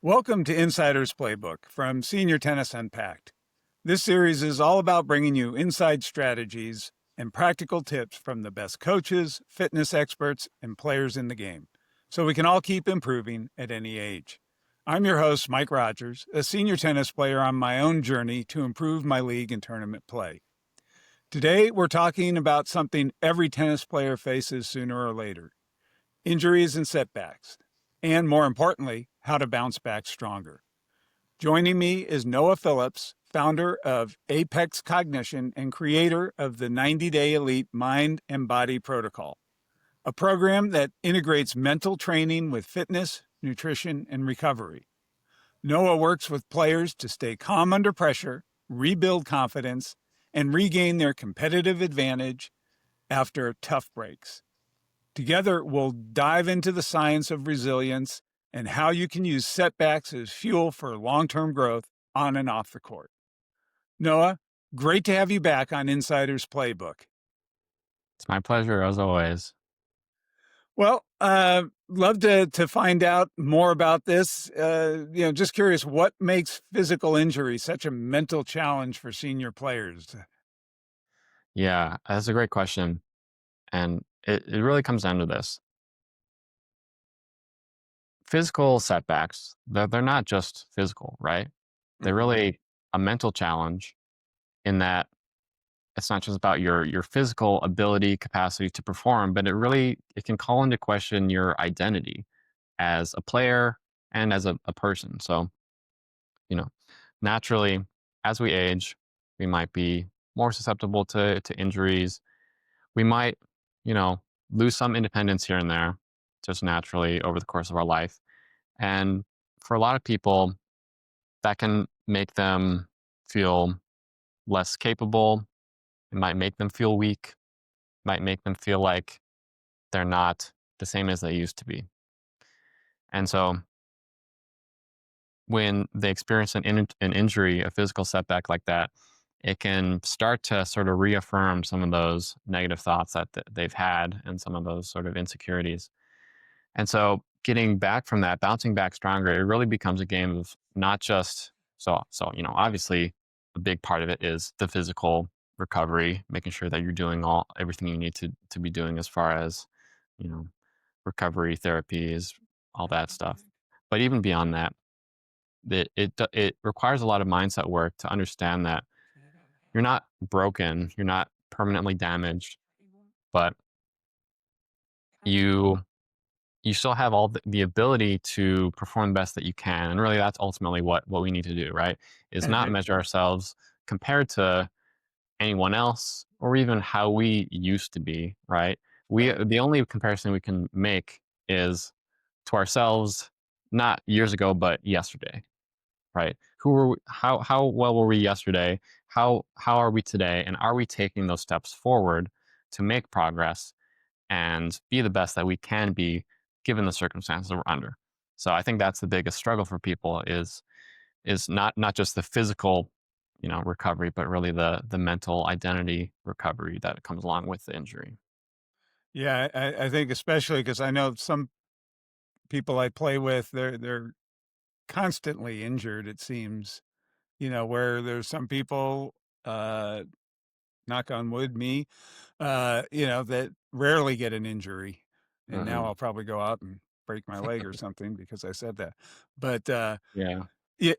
Welcome to Insider's Playbook from Senior Tennis Unpacked. This series is all about bringing you inside strategies and practical tips from the best coaches, fitness experts, and players in the game, so we can all keep improving at any age. I'm your host, Mike Rogers, a senior tennis player on my own journey to improve my league and tournament play. Today, we're talking about something every tennis player faces sooner or later: injuries and setbacks, and more importantly, how to bounce back stronger. Joining me is Noah Phillips, founder of Apex Cognition and creator of the 90-Day Elite Mind and Body Protocol, a program that integrates mental training with fitness, nutrition, and recovery. Noah works with players to stay calm under pressure, rebuild confidence, and regain their competitive advantage after tough breaks. Together, we'll dive into the science of resilience and how you can use setbacks as fuel for long-term growth on and off the court. Noah, great to have you back on Insider's Playbook. It's my pleasure, as always. Well, love to find out more about this. Just curious, what makes physical injury such a mental challenge for senior players? Yeah, that's a great question. And it really comes down to this. Physical setbacks, they're not just physical, right? They're really a mental challenge in that it's not just about your physical ability, capacity to perform, but it can call into question your identity as a player and as a person. So, you know, naturally, as we age, we might be more susceptible to injuries. We might, you know, lose some independence here and there just naturally over the course of our life. And for a lot of people, that can make them feel less capable. It might make them feel weak, might make them feel like they're not the same as they used to be. And so when they experience an injury, a physical setback like that, it can start to sort of reaffirm some of those negative thoughts that they've had and some of those sort of insecurities. And so getting back from that, bouncing back stronger, it really becomes a game of not just obviously a big part of it is the physical recovery, making sure that you're doing everything you need to be doing as far as, you know, recovery therapies, all that stuff. But even beyond that, it requires a lot of mindset work to understand that you're not broken, you're not permanently damaged, but you you still have all the ability to perform the best that you can. And really, that's ultimately what we need to do, right? Is not measure ourselves compared to anyone else or even how we used to be, right? The only comparison we can make is to ourselves, not years ago, but yesterday, right? How well were we yesterday? How are we today? And are we taking those steps forward to make progress and be the best that we can be given the circumstances that we're under? So I think that's the biggest struggle for people is not just the physical, recovery, but really the mental identity recovery that comes along with the injury. Yeah, I think especially because I know some people I play with, they're constantly injured, it seems, where there's some people, knock on wood, me, that rarely get an injury. And now Hmm. I'll probably go out and break my leg or something because I said that. But, Yeah,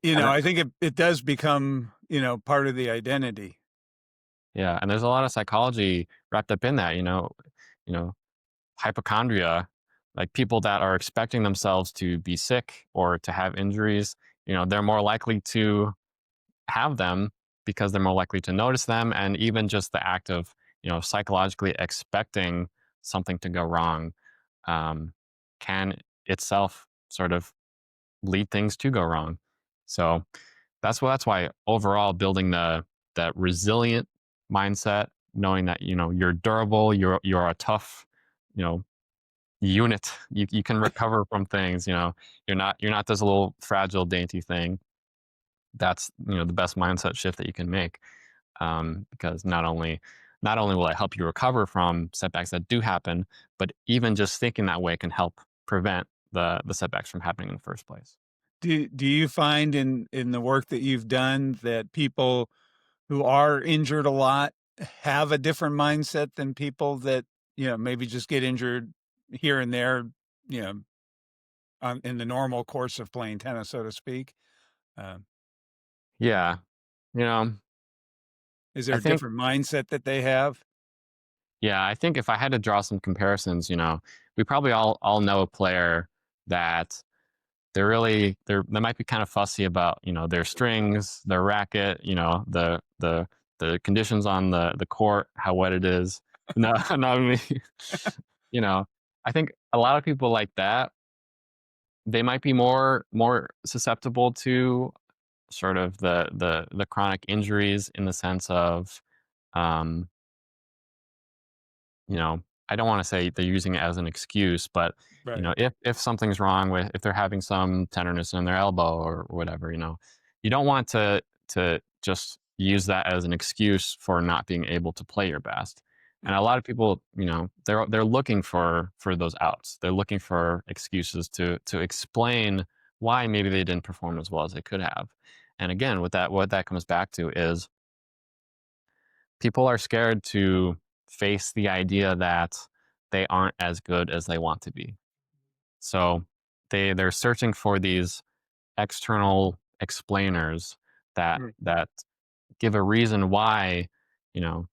and I think it does become, part of the identity. yeah, and there's a lot of psychology wrapped up in that. You know, hypochondria, like people that are expecting themselves to be sick or to have injuries. They're more likely to have them because they're more likely to notice them, and even just the act of psychologically expecting something to go wrong um, can itself sort of lead things to go wrong. So that's why overall building that resilient mindset, knowing that you're durable, you're a tough you know unit. You can recover from things. You're not this little fragile dainty thing. That's the best mindset shift that you can make, because not only will it help you recover from setbacks that do happen, but even just thinking that way can help prevent the setbacks from happening in the first place. Do you find in the work that you've done that people who are injured a lot have a different mindset than people that, maybe just get injured here and there, you know, in the normal course of playing tennis, so to speak? Um, Yeah, you know, is there I a think different mindset that they have? yeah, I think if I had to draw some comparisons, we probably all know a player that they might be kind of fussy about, their strings, their racket, the conditions on the court, how wet it is. No, not me. you know, I think a lot of people like that, they might be more susceptible to sort of the chronic injuries in the sense of, um, you know, I don't want to say they're using it as an excuse, but Right. if something's wrong with if they're having some tenderness in their elbow or whatever, you don't want to just use that as an excuse for not being able to play your best. And a lot of people, they're looking for those outs. They're looking for excuses to explain why maybe they didn't perform as well as they could have. And again, what that comes back to is people are scared to face the idea that they aren't as good as they want to be. So they're searching for these external explainers that give a reason why, you know,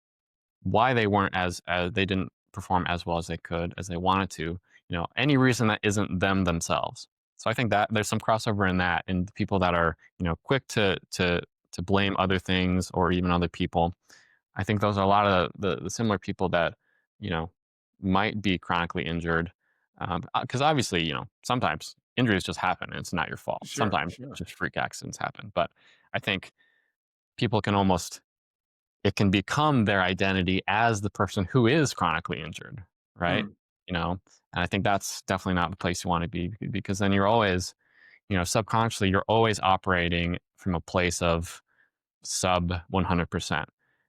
why they weren't as they didn't perform as well as they could as they wanted to. Any reason that isn't them themselves. So I think that there's some crossover in that, and people that are quick to blame other things or even other people. I think those are a lot of the similar people that, you know, might be chronically injured. Because obviously, sometimes injuries just happen and it's not your fault. Sure, Sometimes sure. just freak accidents happen. But I think people can almost, it can become their identity as the person who is chronically injured, right? Mm. And I think that's definitely not the place you want to be because then you're always, subconsciously, you're always operating from a place of sub 100%.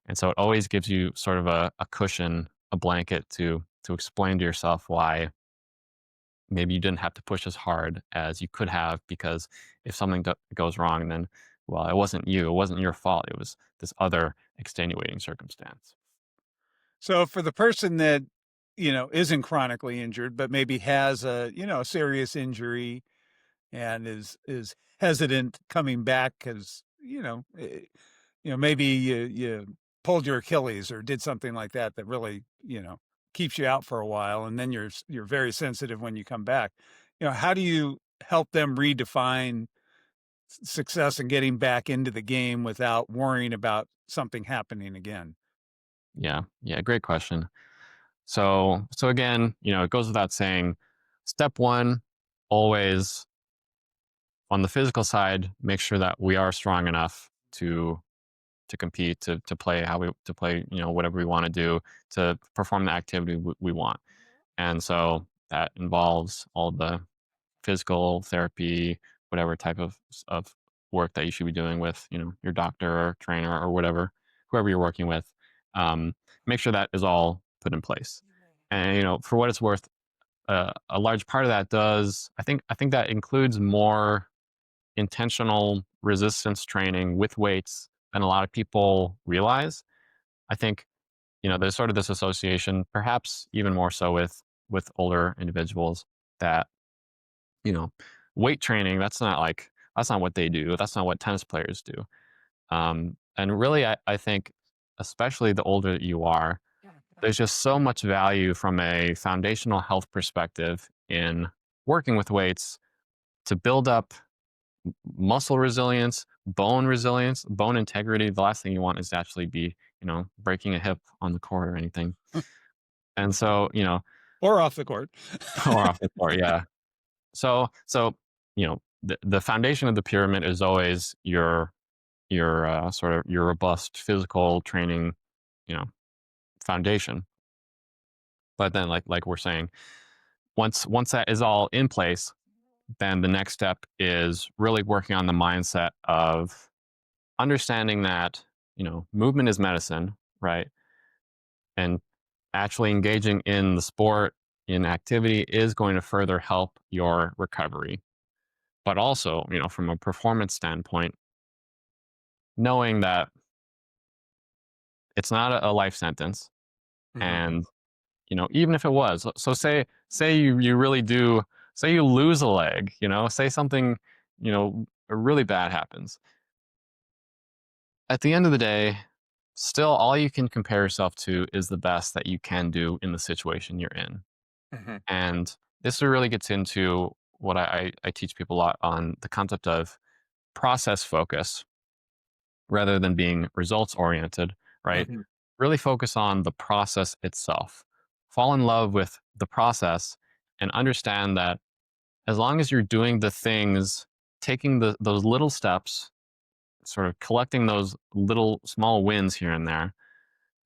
And so it always gives you sort of a cushion, a blanket to explain to yourself why maybe you didn't have to push as hard as you could have because if something goes wrong, then, well, it wasn't you, it wasn't your fault, it was this other extenuating circumstance. So for the person that, isn't chronically injured, but maybe has a serious injury and is hesitant coming back because maybe you pulled your Achilles or did something like that that really keeps you out for a while, and then you're very sensitive when you come back. How do you help them redefine success and getting back into the game without worrying about something happening again? Yeah, yeah, great question. So again, it goes without saying, step one, always on the physical side, make sure that we are strong enough to compete, to play to play, whatever we want to do, to perform the activity we want. And so that involves all the physical therapy, whatever type of work that you should be doing with, your doctor or trainer or whatever, whoever you're working with. Make sure that is all put in place. And for what it's worth, a large part of that I think that includes more intentional resistance training with weights than a lot of people realize. I think, there's sort of this association, perhaps even more so with older individuals that, you know, weight training, that's not what they do. That's not what tennis players do. And really I think especially the older that you are, there's just so much value from a foundational health perspective in working with weights to build up muscle resilience, bone integrity. The last thing you want is to actually be, breaking a hip on the court or anything. And so, Or off the court. or off the court, yeah. So, the foundation of the pyramid is always your sort of your robust physical training, you know, foundation. But then, like we're saying, once that is all in place, then the next step is really working on the mindset of understanding that, movement is medicine, right? And actually engaging in the sport, in activity is going to further help your recovery. but also, from a performance standpoint, knowing that it's not a life sentence. Hmm. And, even if it was, so say you really do, say you lose a leg, say something, really bad happens. At the end of the day, still all you can compare yourself to is the best that you can do in the situation you're in. Hmm. And this really gets into what I teach people a lot on the concept of process focus rather than being results oriented, right? Hmm. Really focus on the process itself. Fall in love with the process and understand that as long as you're doing the things, taking those little steps, sort of collecting those little small wins here and there,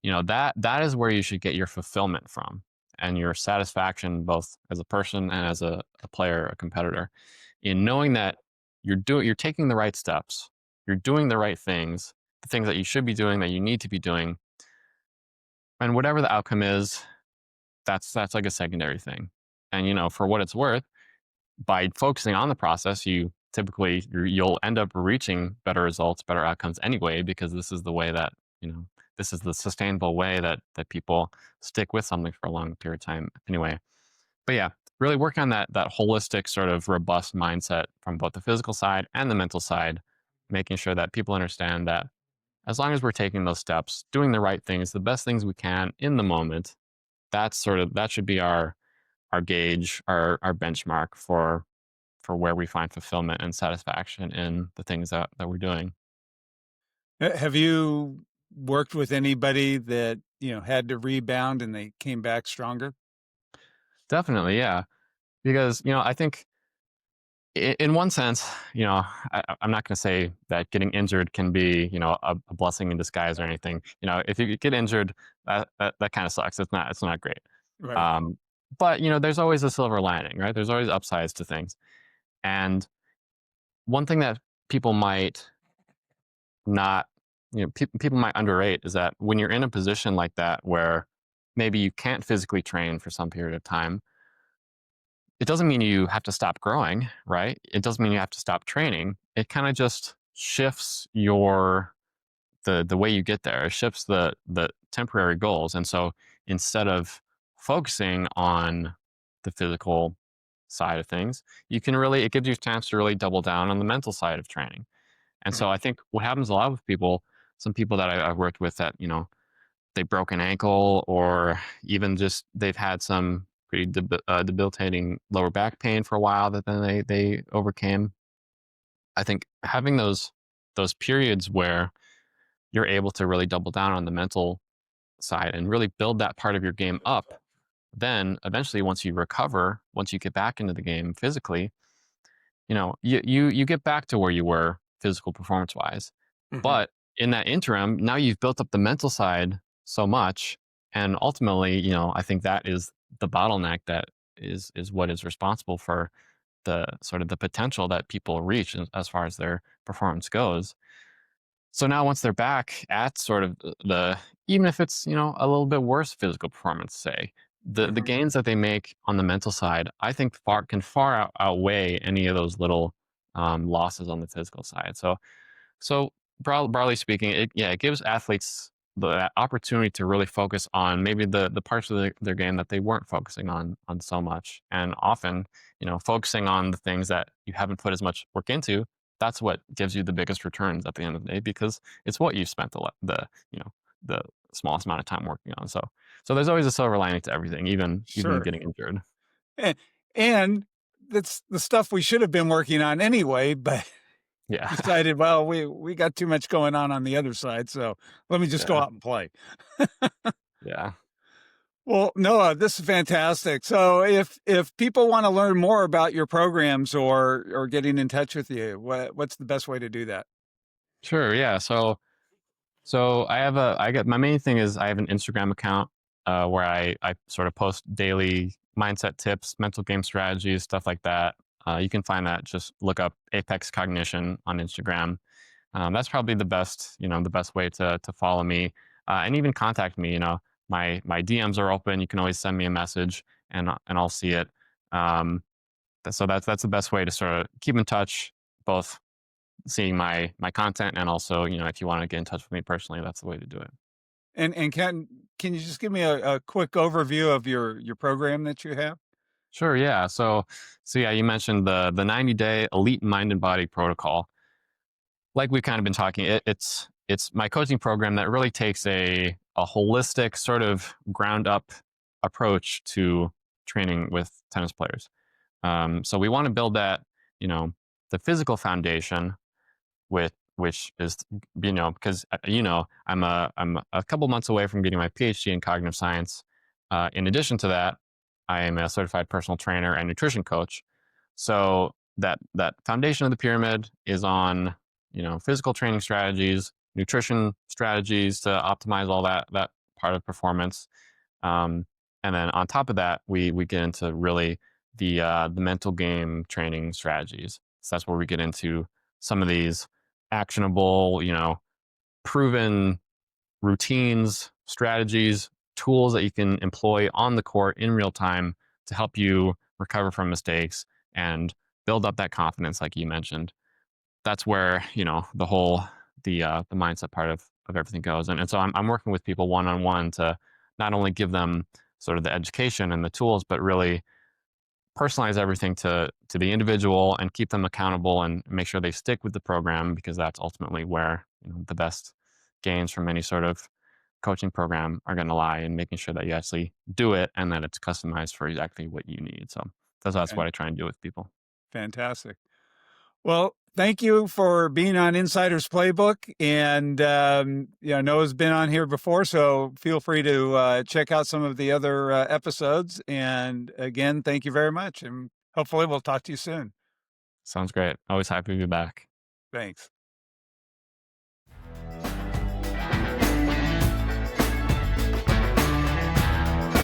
that is where you should get your fulfillment from and your satisfaction both as a person and as a player, a competitor, in knowing that you're taking the right steps, you're doing the right things, the things that you should be doing, that you need to be doing, and whatever the outcome is, that's like a secondary thing. And for what it's worth, by focusing on the process, you'll end up reaching better results, better outcomes anyway, because this is the way that, you know, this is the sustainable way that people stick with something for a long period of time anyway. But yeah, really work on that holistic sort of robust mindset from both the physical side and the mental side, making sure that people understand that as long as we're taking those steps, doing the right things, the best things we can in the moment, that should be our gauge, our benchmark for where we find fulfillment and satisfaction in the things that we're doing. Have you worked with anybody that, had to rebound and they came back stronger? Definitely, yeah. Because, I think in one sense, I'm not going to say that getting injured can be, a blessing in disguise or anything. If you get injured, that kind of sucks. It's not great. Right. Um, but, there's always a silver lining, right? There's always upsides to things. And one thing that people might not, people might underrate is that when you're in a position like that where maybe you can't physically train for some period of time, it doesn't mean you have to stop growing, right? It doesn't mean you have to stop training. It kind of just shifts the way you get there. It shifts the temporary goals. And so instead of focusing on the physical side of things, it gives you a chance to really double down on the mental side of training. And so Mhm. I think what happens a lot with people, some people that I've worked with that, they broke an ankle or even just they've had some pretty debilitating lower back pain for a while that then they overcame. I think having those periods where you're able to really double down on the mental side and really build that part of your game up, then eventually once you recover, once you get back into the game physically, you get back to where you were physical performance wise. Mhm. But in that interim, now you've built up the mental side so much, and ultimately, I think that is the bottleneck that is what is responsible for the sort of the potential that people reach as far as their performance goes. So now once they're back at sort of even if it's, a little bit worse physical performance, say, the Mhm. gains that they make on the mental side, I think far outweigh any of those little losses on the physical side. So broadly speaking, it gives athletes the opportunity to really focus on maybe the parts of their game that they weren't focusing on so much, and often, focusing on the things that you haven't put as much work into. That's what gives you the biggest returns at the end of the day because it's what you've spent the smallest amount of time working on. So there's always a silver lining to everything, even Sure. getting injured. And and that's the stuff we should have been working on anyway, but Yeah, decided, well, we got too much going on the other side, so let me just go yeah, out and play. yeah. Well, Noah, this is fantastic. So if people want to learn more about your programs or getting in touch with you, what's the best way to do that? Sure. Yeah. So I get my main thing is I have an Instagram account where I sort of post daily mindset tips, mental game strategies, stuff like that. You can find that. Just look up Apex Cognition on Instagram. That's probably the best way to follow me and even contact me. My DMs are open. You can always send me a message and I'll see it. Um, So that's the best way to sort of keep in touch, both seeing my content and also, if you want to get in touch with me personally, that's the way to do it. And can you just give me a quick overview of your program that you have? Sure, yeah. So yeah, you mentioned the 90-day elite mind and body protocol. Like we've kind of been talking, it's my coaching program that really takes a holistic sort of ground up approach to training with tennis players. So we want to build that, the physical foundation with which is, because I'm a couple months away from getting my PhD in cognitive science. In addition to that, I am a certified personal trainer and nutrition coach. So that foundation of the pyramid is on, physical training strategies, nutrition strategies to optimize all that part of performance. um, and then on top of that, we get into really the mental game training strategies. So that's where we get into some of these actionable, proven routines, strategies, tools that you can employ on the court in real time to help you recover from mistakes and build up that confidence, like you mentioned. That's where, the mindset part of everything goes. And so I'm working with people one on one to not only give them sort of the education and the tools, but really personalize everything to the individual and keep them accountable and make sure they stick with the program, because that's ultimately where, the best gains from any sort of coaching program are going to lie, in making sure that you actually do it and that it's customized for exactly what you need. So that's what Fan I try and do with people. fantastic. Well, thank you for being on Insider's Playbook, and, Noah's been on here before, so feel free to, check out some of the other, episodes, and again, thank you very much, and hopefully we'll talk to you soon. Sounds great. Always happy to be back. Thanks.